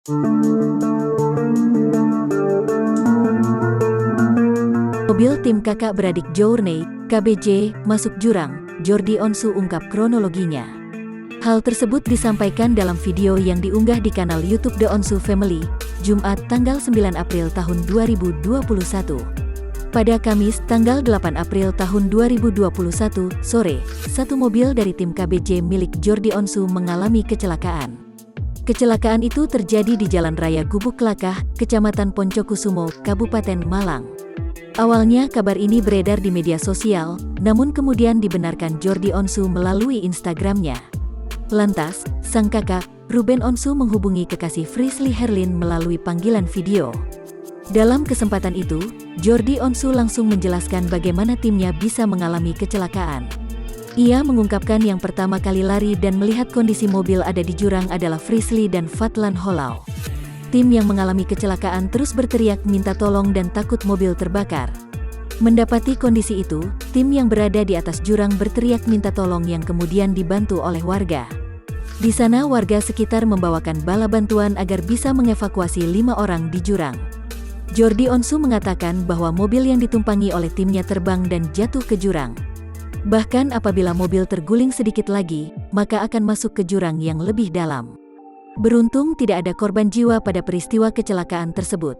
Mobil tim kakak beradik Journey, KBJ, masuk jurang, Jordi Onsu ungkap kronologinya. Hal tersebut disampaikan dalam video yang diunggah di kanal YouTube The Onsu Family, Jumat tanggal 9 April tahun 2021. Pada Kamis tanggal 8 April tahun 2021, sore, satu mobil dari tim KBJ milik Jordi Onsu mengalami kecelakaan. Kecelakaan itu terjadi di Jalan Raya Gubuk Kelakah, Kecamatan Poncokusumo, Kabupaten Malang. Awalnya kabar ini beredar di media sosial, namun kemudian dibenarkan Jordi Onsu melalui Instagramnya. Lantas, sang kakak, Ruben Onsu menghubungi kekasih Frisly Herlin melalui panggilan video. Dalam kesempatan itu, Jordi Onsu langsung menjelaskan bagaimana timnya bisa mengalami kecelakaan. Ia mengungkapkan yang pertama kali lari dan melihat kondisi mobil ada di jurang adalah Frisly dan Fadlan Holau. Tim yang mengalami kecelakaan terus berteriak minta tolong dan takut mobil terbakar. Mendapati kondisi itu, tim yang berada di atas jurang berteriak minta tolong yang kemudian dibantu oleh warga. Di sana warga sekitar membawakan bala bantuan agar bisa mengevakuasi 5 orang di jurang. Jordi Onsu mengatakan bahwa mobil yang ditumpangi oleh timnya terbang dan jatuh ke jurang. Bahkan apabila mobil terguling sedikit lagi, maka akan masuk ke jurang yang lebih dalam. Beruntung tidak ada korban jiwa pada peristiwa kecelakaan tersebut.